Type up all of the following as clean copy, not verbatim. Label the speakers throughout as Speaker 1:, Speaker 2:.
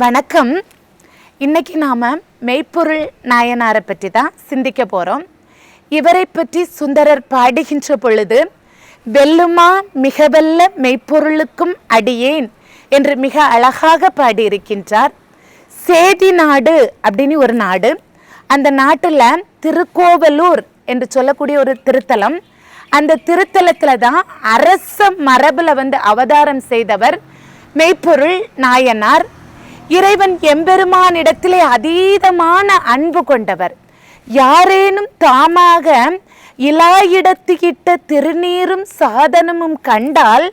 Speaker 1: வணக்கம். இன்னைக்கு நாம் மெய்ப்பொருள் நாயனாரை பற்றி தான் சிந்திக்க போகிறோம். இவரை பற்றி சுந்தரர் பாடுகின்ற பொழுது, வெல்லுமா மிக வெல்ல மெய்ப்பொருளுக்கும் அடியேன் என்று மிக அழகாக பாடியிருக்கின்றார். சேதி நாடு அப்படின்னு ஒரு நாடு, அந்த நாட்டில் திருக்கோவலூர் என்று சொல்லக்கூடிய ஒரு திருத்தலம். அந்த திருத்தலத்தில் தான் அரச மரபில் அவதாரம் செய்தவர் மெய்ப்பொருள் நாயனார். இறைவன் எம்பெருமானிடத்திலே அதீதமான அன்பு கொண்டவர். யாரேனும் தாமாக இலாயிடத்துக்கிட்ட திருநீரும் சாதனமும் கண்டால்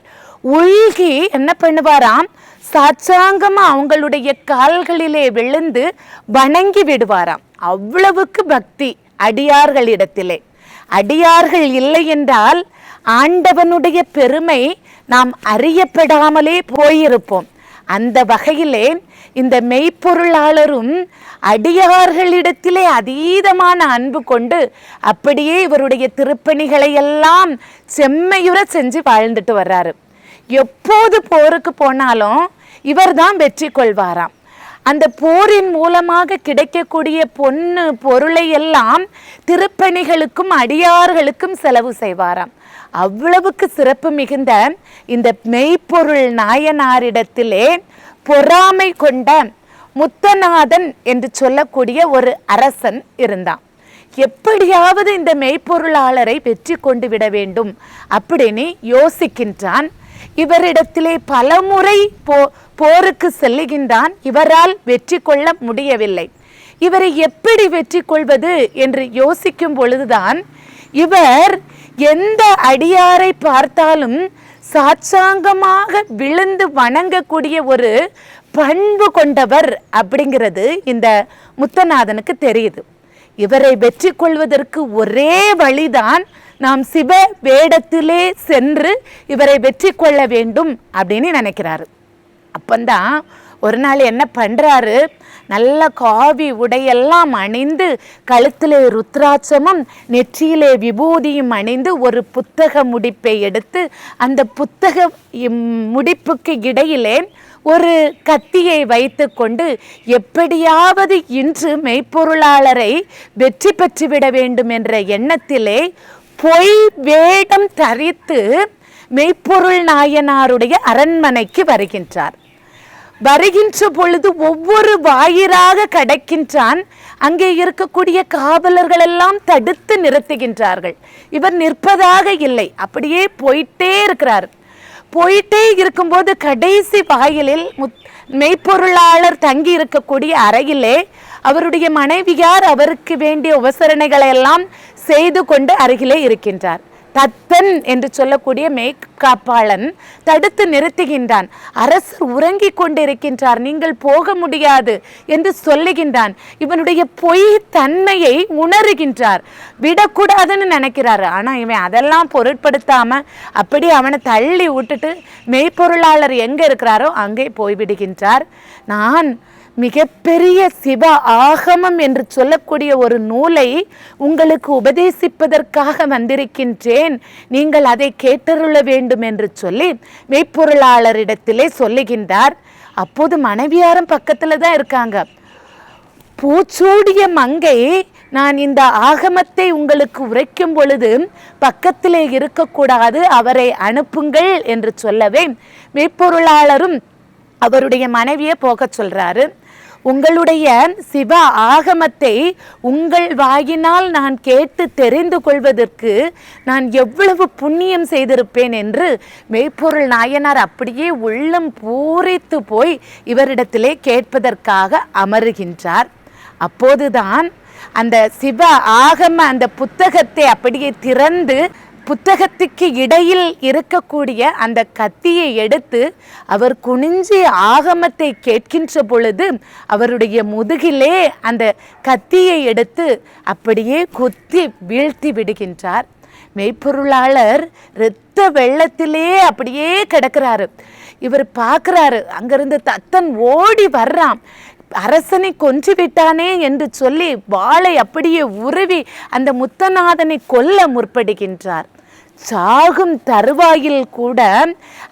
Speaker 1: உள்கி என்ன பண்ணுவாராம், சாச்சாங்கமா அவங்களுடைய கால்களிலே விழுந்து வணங்கி விடுவாராம். அவ்வளவுக்கு பக்தி அடியார்களிடத்திலே. அடியார்கள் இல்லை என்றால் ஆண்டவனுடைய பெருமை நாம் அறியப்படாமலே போயிருப்போம். அந்த வகையிலே இந்த மெய்ப்பொருளாளரும் அடியார்களிடத்திலே அதீதமான அன்பு கொண்டு அப்படியே இவருடைய திருப்பணிகளை எல்லாம் செம்மையுற செஞ்சு வாழ்ந்துட்டு வர்றாரு. எப்போது போருக்கு போனாலும் இவர் தான் வெற்றி கொள்வாராம். அந்த போரின் மூலமாக கிடைக்கக்கூடிய பொன்னு பொருளை எல்லாம் திருப்பணிகளுக்கும் அடியார்களுக்கும் செலவு செய்வாராம். அவ்வளவுக்கு சிறப்பு மிகுந்த இந்த மெய்ப்பொருள் நாயனாரிடத்திலே பொறாமை கொண்ட முத்தநாதன் என்று சொல்லக்கூடிய ஒரு அரசன் இருந்தான். எப்படியாவது இந்த மெய்ப்பொருளாளரை வெற்றி கொண்டு விட வேண்டும் அப்படின்னு யோசிக்கின்றான். இவரிடத்திலே பலமுறை போருக்கு செல்லுகின்றான். இவரால் வெற்றி கொள்ள முடியவில்லை. இவரை எப்படி வெற்றி கொள்வது என்று யோசிக்கும் பொழுதுதான் இவர் எந்த அடியாரை பார்த்தாலும் சாட்சாங்கமாக விழுந்து வணங்கக்கூடிய ஒரு பண்பு கொண்டவர் அப்படிங்கிறது இந்த முத்தநாதனுக்கு தெரியுது. இவரை வெற்றி கொள்வதற்கு ஒரே வழிதான் நாம் சிவ வேடத்திலே சென்று இவரை வெற்றி கொள்ள வேண்டும் அப்படின்னு நினைக்கிறாரு. அப்பந்தான் ஒரு நாள் என்ன பண்ணுறாரு, நல்ல காவி உடையெல்லாம் அணிந்து கழுத்திலே ருத்ராட்சமும் நெற்றியிலே விபூதியும் அணிந்து ஒரு புத்தக முடிப்பை எடுத்து அந்த புத்தக முடிப்புக்கு இடையிலே ஒரு கத்தியை வைத்து கொண்டு எப்படியாவது இன்று மெய்ப்பொருளாளரை வெற்றி பெற்றுவிட வேண்டும் என்ற எண்ணத்திலே பொய் வேடம் தரித்து மெய்ப்பொருள் நாயனாருடைய அரண்மனைக்கு வருகின்றார். வருகின்ற பொழுது ஒவ்வொரு வாயிலாக கடக்கின்றான். அங்கே இருக்கக்கூடிய காவலர்கள் எல்லாம் தடுத்து நிறுத்துகின்றார்கள். இவர் நிற்பதாக இல்லை, அப்படியே போயிட்டே இருக்கிறார். போயிட்டே இருக்கும்போது கடைசி வாயிலில் மெய்ப்பொருளாளர் தங்கி இருக்கக்கூடிய அறையிலே அவருடைய மனைவியார் அவருக்கு வேண்டிய உபசரணைகளை எல்லாம் செய்து கொண்டு அருகிலே இருக்கின்றார். தத்தன் என்று சொல்லக்கூடிய மெய்காப்பாளன் தடுத்து நிறுத்துகின்றான். அரசர் உறங்கி கொண்டிருக்கின்றார், நீங்கள் போக முடியாது என்று சொல்லுகின்றான். இவனுடைய பொய் தன்மையை உணர்கின்றார். விடக்கூடாதுன்னு நினைக்கிறாரு. ஆனால் இவன் அதெல்லாம் பொருட்படுத்தாம அப்படி அவனை தள்ளி விட்டுட்டு மெய்ப்பொருளாளர் எங்கே இருக்கிறாரோ அங்கே போய்விடுகின்றார். நான் மிகப்பெரிய சிவ ஆகமம் என்று சொல்லக்கூடிய ஒரு நூலை உங்களுக்கு உபதேசிப்பதற்காக வந்திருக்கின்றேன், நீங்கள் அதை கேட்டருள வேண்டும் என்று சொல்லி மெய்ப்பொருளாளரிடத்திலே சொல்லுகின்றார். அப்போது மனைவியாரும் பக்கத்தில் தான் இருக்காங்க. பூச்சூடிய மங்கை, நான் இந்த ஆகமத்தை உங்களுக்கு உரைக்கும் பொழுது பக்கத்திலே இருக்கக்கூடாது, அவரை அனுப்புங்கள் என்று சொல்லவே மெய்ப்பொருளாளரும் அவருடைய மனைவியை போக சொல்றாரு. உங்களுடைய சிவ ஆகமத்தை உங்கள் வாயினால் நான் கேட்டு தெரிந்து கொள்வதற்கு நான் எவ்வளவு புண்ணியம் செய்திருப்பேன் என்று மெய்ப்பொருள் நாயனார் அப்படியே உள்ளம் பூரித்து போய் இவரிடத்திலே கேட்பதற்காக அமருகின்றார். அப்போதுதான் அந்த சிவ ஆகம அந்த புத்தகத்தை அப்படியே திறந்து புத்தகத்துக்கு இடையில் இருக்கக்கூடிய அந்த கத்தியை எடுத்து அவர் குனிஞ்சி ஆகமத்தை கேட்கின்ற பொழுது அவருடைய முதுகிலே அந்த கத்தியை எடுத்து அப்படியே குத்தி வீழ்த்தி விடுகின்றார். மெய்ப்பொருளாளர் இரத்த வெள்ளத்திலே அப்படியே கிடக்கிறாரு. இவர் பார்க்குறாரு, அங்கிருந்து தத்தன் ஓடி வர்றான். அரசனை கொன்று விட்டானே என்று சொல்லி வாளை அப்படியே உருவி அந்த முத்தநாதனை கொல்ல முற்படுகின்றார். சாகும் தருவாயில் கூட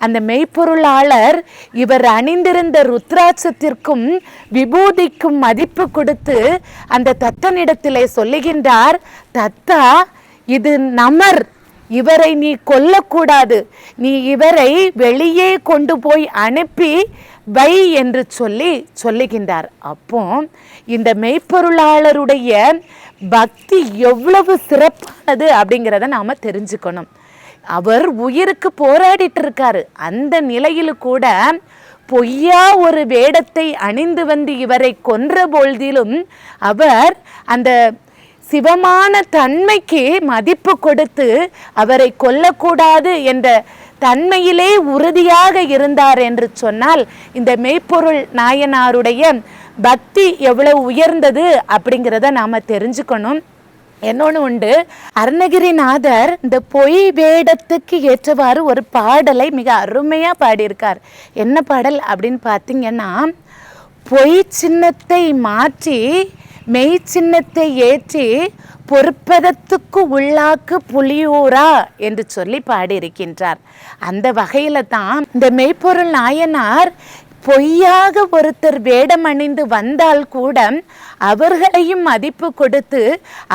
Speaker 1: அந்த மெய்ப்பொருளாளர் இவர் அணிந்திருந்த ருத்ராட்சத்திற்கும் விபூதிக்கும் மதிப்பு கொடுத்து அந்த தத்தனிடத்திலே சொல்லுகின்றார், தத்தா இது நமர், இவரை நீ கொல்லக்கூடாது, நீ இவரை வெளியே கொண்டு போய் அனுப்பி வை என்று சொல்லுகின்றார். அப்போ இந்த மெய்ப்பொருளாளருடைய பக்தி எவ்வளவு சிறப்பானது அப்படிங்கிறத நாம தெரிஞ்சுக்கணும். அவர் உயிருக்கு போராடிட்டு இருக்காரு. அந்த நிலையில் கூட பொய்யா ஒரு வேடத்தை அணிந்து வந்து இவரை கொன்ற பொழுதிலும் அவர் அந்த சிவமான தன்மைக்கு மதிப்பு கொடுத்து அவரை கொல்லக்கூடாது என்ற தன்மையிலே உறுதியாக இருந்தார் என்று சொன்னால் இந்த மெய்ப்பொருள் நாயனாருடைய பக்தி எவ்வளவு உயர்ந்தது அப்படிங்கிறத நாம தெரிஞ்சுக்கணும். என்னொன்று உண்டு, அருணகிரிநாதர் இந்த பொய் வேடத்துக்கு ஏற்றவாறு ஒரு பாடலை மிக அருமையாக பாடியிருக்கார். என்ன பாடல் அப்படின்னு பார்த்தீங்கன்னா, பொய் சின்னத்தை மாற்றி மெய் சின்னத்தை ஏற்றி பொற்பதத்துக்கு உள்ளாக்கு புலியூரா என்று சொல்லி பாடியிருக்கின்றார். அந்த வகையில தான் இந்த மெய்ப்பொருள் நாயனார் பொய்யாக ஒருத்தர் வேடம் அணிந்து வந்தால் கூட அவர்களையும் மதிப்பு கொடுத்து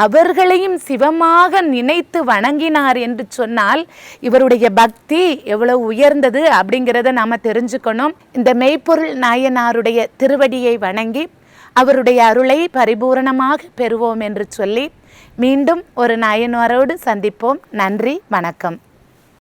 Speaker 1: அவர்களையும் சிவமாக நினைத்து வணங்கினார் என்று சொன்னால் இவருடைய பக்தி எவ்வளவு உயர்ந்தது அப்படிங்கிறத நாம தெரிஞ்சுக்கணும். இந்த மெய்ப்பொருள் நாயனாருடைய திருவடியை வணங்கி அவருடைய அருளை பரிபூரணமாக பெறுவோம் என்று சொல்லி மீண்டும் ஒரு நாயனாரோடு சந்திப்போம். நன்றி, வணக்கம்.